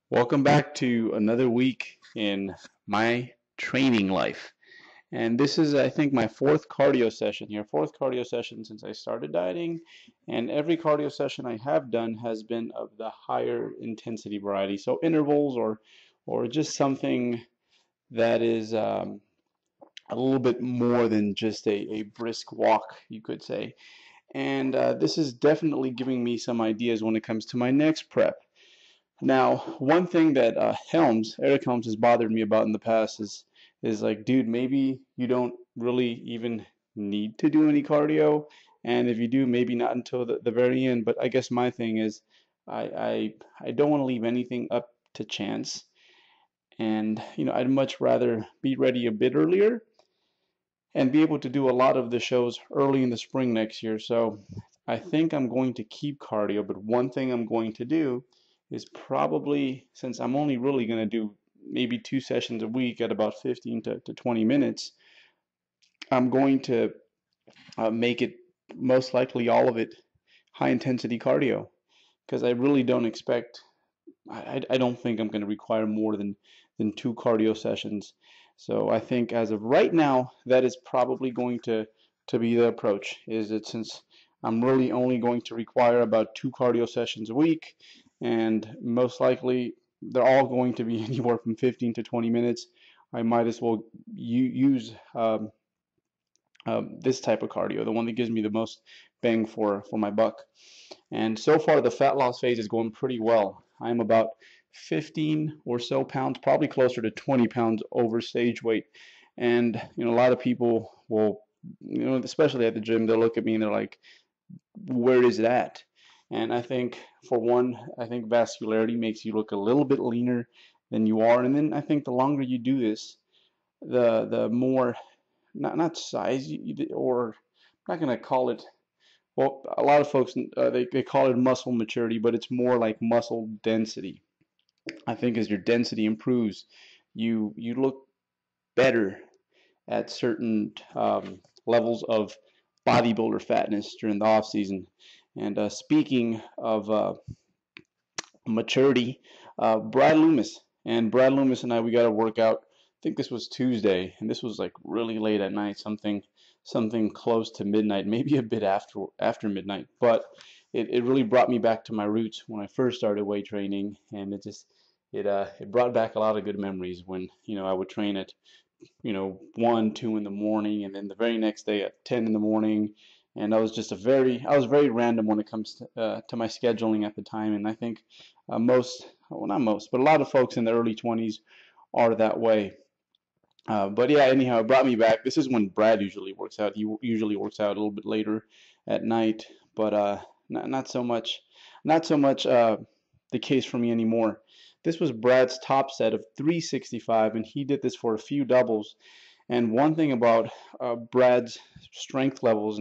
Welcome back to another week in my training life. And this is, I think, my fourth cardio session here, fourth cardio session since I started dieting. And every cardio session I have done has been of the higher intensity variety. So intervals or just something that is a little bit more than just a brisk walk, you could say. And this is definitely giving me some ideas when it comes to my next prep. Now, one thing that Eric Helms has bothered me about in the past is like, dude, maybe you don't really even need to do any cardio, and if you do, maybe not until the very end. But I guess my thing is, I don't want to leave anything up to chance, and I'd much rather be ready a bit earlier and be able to do a lot of the shows early in the spring next year. So I think I'm going to keep cardio, but one thing I'm going to do is probably, since I'm only really going to do maybe 2 sessions a week at about 15 to 20 minutes, I'm going to make it most likely all of it high intensity cardio because I really don't expect, I don't think I'm going to require more than 2 cardio sessions. So I think as of right now, that is probably going to be the approach. Is that since I'm really only going to require about 2 cardio sessions a week, and most likely they're all going to be anywhere from 15 to 20 minutes, I might as well use this type of cardio, the one that gives me the most bang for my buck. And so far, the fat loss phase is going pretty well. I'm about 15 or so pounds, probably closer to 20 pounds over stage weight. And, a lot of people will, especially at the gym, they'll look at me and they're like, where is it at? And I think, for one, I think vascularity makes you look a little bit leaner than you are. And then I think the longer you do this, the more, not size, or I'm not going to call it, well, a lot of folks they call it muscle maturity, but it's more like muscle density. I think as your density improves, you look better at certain levels of bodybuilder fatness during the off season. And speaking of maturity, Brad Loomis and I, we got a workout. I think this was Tuesday, and this was like really late at night, something close to midnight, maybe a bit after midnight. But it really brought me back to my roots when I first started weight training, and it brought back a lot of good memories when I would train at 1, 2 in the morning, and then the very next day at 10 in the morning. And I was very random when it comes to my scheduling at the time. And I think well, not most, but a lot of folks in their early 20s are that way. But yeah, anyhow, it brought me back. This is when Brad usually works out. He usually works out a little bit later at night, but not so much, the case for me anymore. This was Brad's top set of 365, and he did this for a few doubles. And one thing about Brad's strength levels,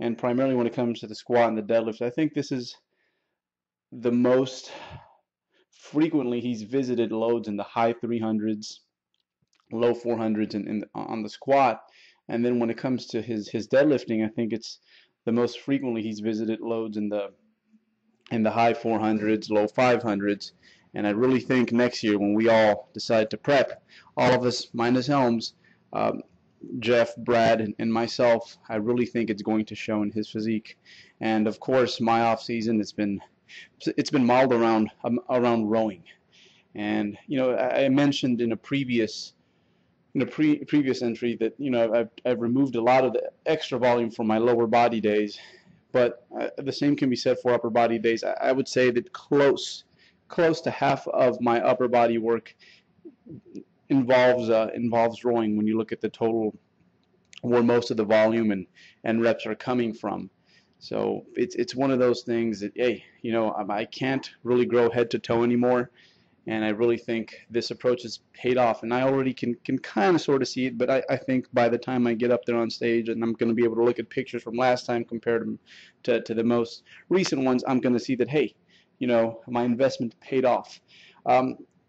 and primarily when it comes to the squat and the deadlift, I think this is the most frequently he's visited loads in the high 300s, low 400s on the squat. And then when it comes to his deadlifting, I think it's the most frequently he's visited loads in the high 400s, low 500s. And I really think next year when we all decide to prep, all of us minus Helms, Jeff, Brad, and myself, I really think it's going to show in his physique. And of course, my off season it's been modeled around rowing. And I mentioned in a previous previous entry that I've removed a lot of the extra volume from my lower body days, but the same can be said for upper body days. I would say that close to half of my upper body work involves rowing when you look at the total where most of the volume and reps are coming from. So it's one of those things that, hey, I can't really grow head to toe anymore, and I really think this approach has paid off. And I already can kind of sort of see it, but I think by the time I get up there on stage and I'm going to be able to look at pictures from last time compared to the most recent ones, I'm going to see that, hey, my investment paid off.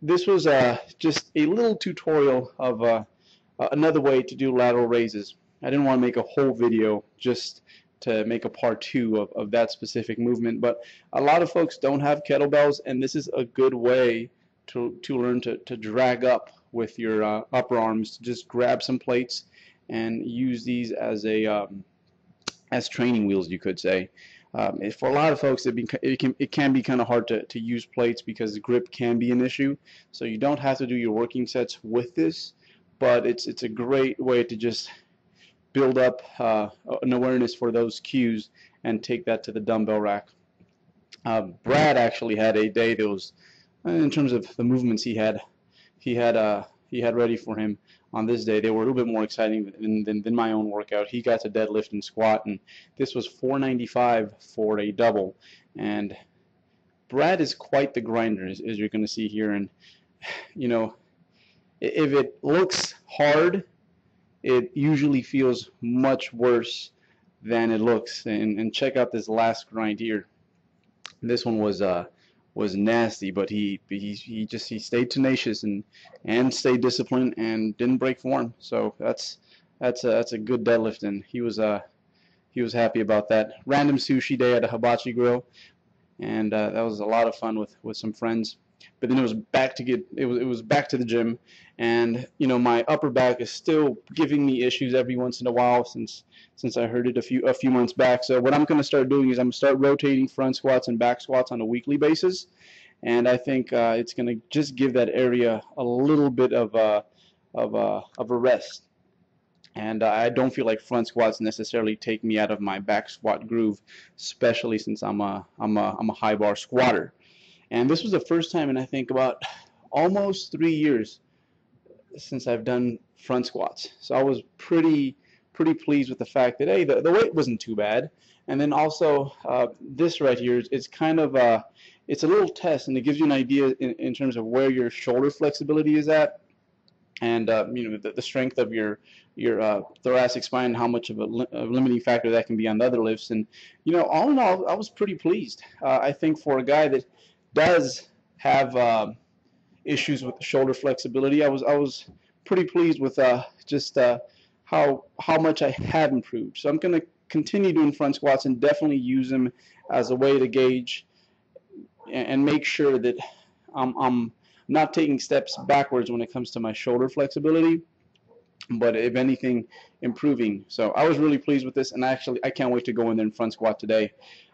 This was just a little tutorial of another way to do lateral raises. I didn't want to make a whole video just to make a part 2 of that specific movement, but a lot of folks don't have kettlebells, and this is a good way to learn to drag up with your upper arms, to just grab some plates and use these as training wheels, you could say. For a lot of folks, it can be kind of hard to use plates because grip can be an issue. So you don't have to do your working sets with this, but it's a great way to just build up an awareness for those cues and take that to the dumbbell rack. Brad actually had a day that was, in terms of the movements he had ready for him on this day, they were a little bit more exciting than my own workout. He got to deadlift and squat, and this was 495 for a double. And Brad is quite the grinder, as you're going to see here. And, you know, if it looks hard, it usually feels much worse than it looks. And check out this last grind here. This one was nasty, but he stayed tenacious and stayed disciplined and didn't break form. So that's a good deadlift, and he was happy about that. Random sushi day at a hibachi grill, and that was a lot of fun with some friends. But then it was back to the gym, and you know, my upper back is still giving me issues every once in a while since I heard it a few months back. So what I'm going to start doing is I'm going to start rotating front squats and back squats on a weekly basis, and I think it's going to just give that area a little bit of a rest. And I don't feel like front squats necessarily take me out of my back squat groove, especially since I'm a high bar squatter. And this was the first time in, I think, about almost 3 years since I've done front squats. So I was pretty pleased with the fact that, hey, the weight wasn't too bad. And then also this right here, it's kind of it's a little test, and it gives you an idea in terms of where your shoulder flexibility is at, and you know, the strength of your thoracic spine, how much of a limiting factor that can be on the other lifts. And you know, all in all, I was pretty pleased. I think for a guy that does have issues with the shoulder flexibility, I was pretty pleased with just how much I had improved. So I'm going to continue doing front squats and definitely use them as a way to gauge and make sure that I'm not taking steps backwards when it comes to my shoulder flexibility, but if anything, improving. So I was really pleased with this, and I can't wait to go in there and front squat today.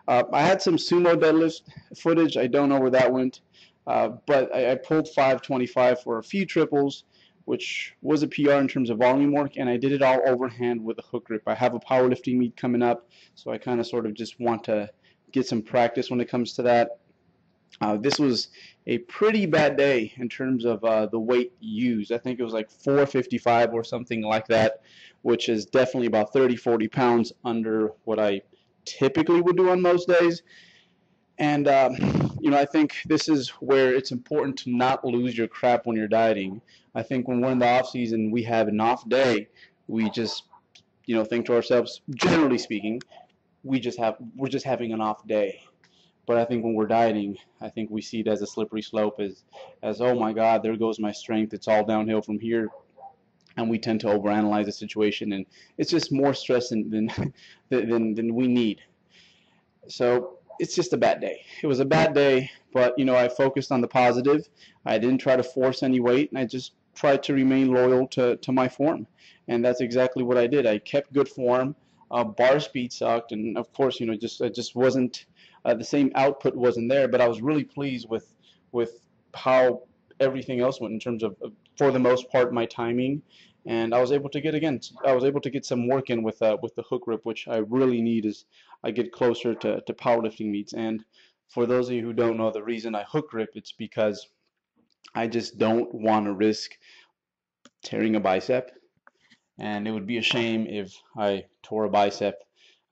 I had some sumo deadlift footage. I don't know where that went, but I pulled 525 for a few triples, which was a PR in terms of volume work, and I did it all overhand with a hook grip. I have a powerlifting meet coming up, so I kind of sort of just want to get some practice when it comes to that. This was a pretty bad day in terms of the weight used. I think it was like 455 or something like that, which is definitely about 30-40 pounds under what I typically would do on most days. And you know, I think this is where it's important to not lose your crap when you're dieting. I think when we're in the off season, we have an off day, we just, you know, think to ourselves, generally speaking, we're just having an off day. But I think when we're dieting, I think we see it as a slippery slope, as oh my God, there goes my strength. It's all downhill from here. And we tend to overanalyze the situation, and it's just more stress than we need. So it's just a bad day. It was a bad day, but you know, I focused on the positive. I didn't try to force any weight, and I just tried to remain loyal to my form. And that's exactly what I did. I kept good form. Bar speed sucked, and of course, you know, it just wasn't the same output wasn't there. But I was really pleased with how everything else went in terms of, for the most part, my timing. And I was able to get some work in with the hook grip, which I really need as I get closer to powerlifting meets. And for those of you who don't know, the reason I hook grip, it's because I just don't want to risk tearing a bicep, and it would be a shame if I tore a bicep,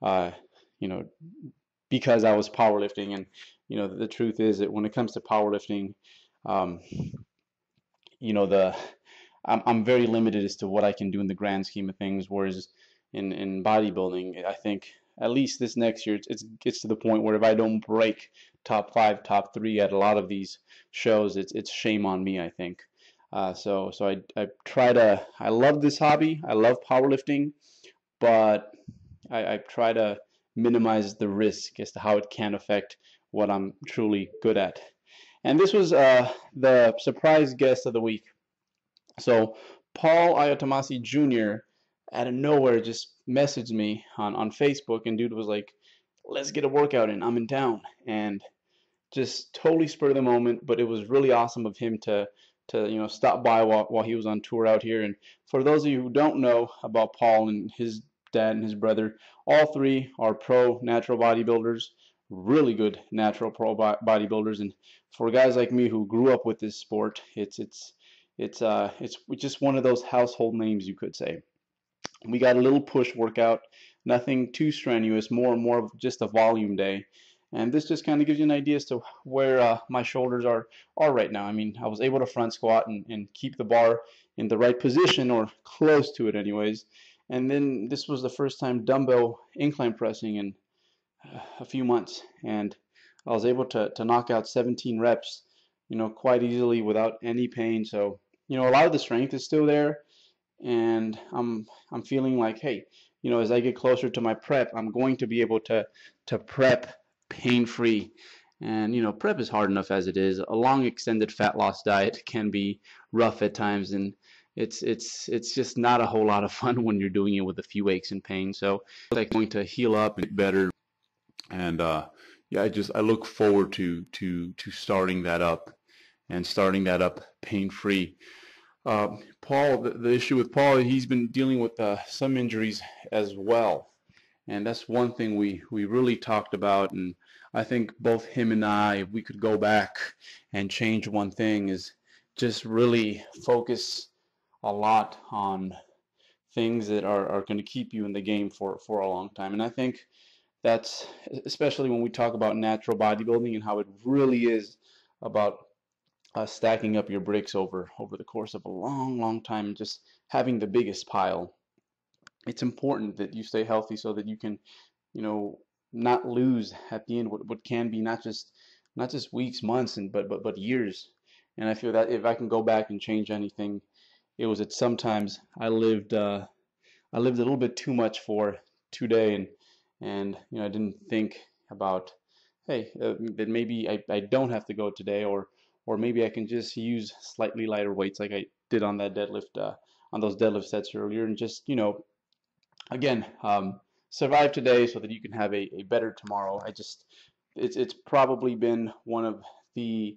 you know, because I was powerlifting. And you know, the truth is that when it comes to powerlifting, you know, I'm very limited as to what I can do in the grand scheme of things. Whereas in bodybuilding, I think at least this next year, it gets to the point where if I don't break top 5, top 3 at a lot of these shows, it's shame on me, I think. So I love this hobby. I love powerlifting, but I try to minimize the risk as to how it can affect what I'm truly good at. And this was the surprise guest of the week. So Paul Ayatomasi Jr. out of nowhere just messaged me on Facebook, and dude was like, "Let's get a workout in. I'm in town." And just totally spur of the moment, but it was really awesome of him to stop by while he was on tour out here. And for those of you who don't know about Paul and his dad and his brother, all three are pro natural bodybuilders, really good natural pro bodybuilders. And for guys like me who grew up with this sport, it's just one of those household names, you could say. We got a little push workout, nothing too strenuous, more of just a volume day. And this just kind of gives you an idea as to where my shoulders are right now. I mean, I was able to front squat and keep the bar in the right position, or close to it anyways. And then this was the first time dumbbell incline pressing in a few months, and I was able to knock out 17 reps, quite easily without any pain. So, a lot of the strength is still there, and I'm feeling like, hey, as I get closer to my prep, I'm going to be able to prep pain-free. And prep is hard enough as it is. A long extended fat loss diet can be rough at times, and it's just not a whole lot of fun when you're doing it with a few aches and pains. So I'm going to heal up and get better, and yeah, I look forward to starting that up, and starting that up pain-free. Paul, the issue with Paul, he's been dealing with some injuries as well, and that's one thing we really talked about. And I think both him and I, if we could go back and change one thing, is just really focus a lot on things that are going to keep you in the game for a long time. And I think that's especially when we talk about natural bodybuilding and how it really is about stacking up your bricks over the course of a long time, and just having the biggest pile. It's important that you stay healthy so that you can, you know, not lose at the end what can be not just weeks, months, and but years. And I feel that if I can go back and change anything, it was that sometimes I lived a little bit too much for today, and I didn't think about, hey, that maybe I don't have to go today, or maybe I can just use slightly lighter weights like I did on that deadlift, on those deadlift sets earlier, and just again, survive today so that you can have a better tomorrow. It's probably been one of the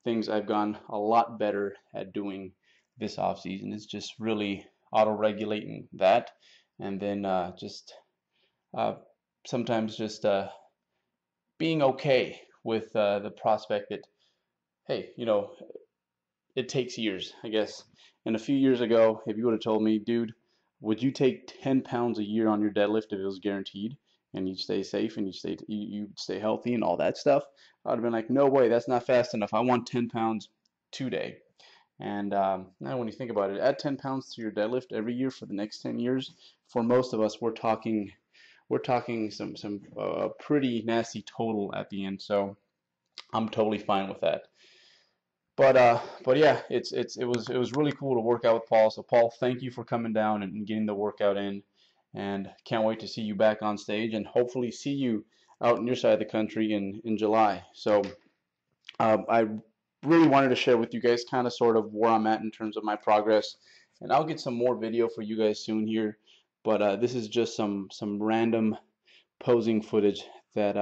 things I've gone a lot better at doing this off season. Is just really auto-regulating that, and then just uh, sometimes just being okay with the prospect that, hey, it takes years, I guess. And a few years ago, if you would have told me, dude, would you take 10 pounds a year on your deadlift if it was guaranteed, and you'd stay safe, and you'd stay healthy and all that stuff, I would have been like, no way, that's not fast enough. I want 10 pounds today. And now when you think about it, add 10 pounds to your deadlift every year for the next 10 years. For most of us, we're talking some pretty nasty total at the end. So I'm totally fine with that. But yeah, it was really cool to work out with Paul. So Paul, thank you for coming down and getting the workout in, and can't wait to see you back on stage, and hopefully see you out in your side of the country in July. So I really wanted to share with you guys kind of sort of where I'm at in terms of my progress, and I'll get some more video for you guys soon here. But this is just some random posing footage that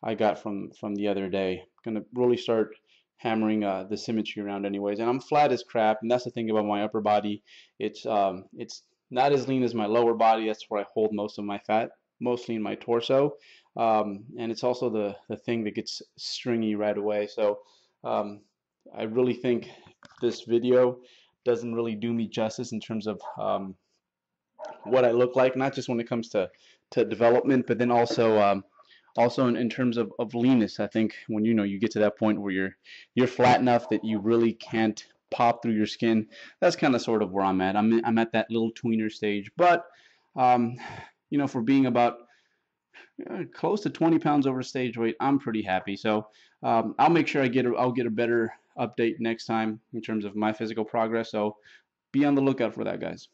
I got from the other day. Gonna really start hammering the symmetry around anyways. And I'm flat as crap, and that's the thing about my upper body. It's not as lean as my lower body. That's where I hold most of my fat, mostly in my torso. And it's also the thing that gets stringy right away. So I really think this video doesn't really do me justice in terms of what I look like, not just when it comes to development, but then also in terms of leanness. I think when you get to that point where you're flat enough that you really can't pop through your skin, that's kind of sort of where I'm at. I'm at that little tweener stage, but for being about close to 20 pounds over stage weight, I'm pretty happy. So I'll make sure I'll get a better update next time in terms of my physical progress. So be on the lookout for that, guys.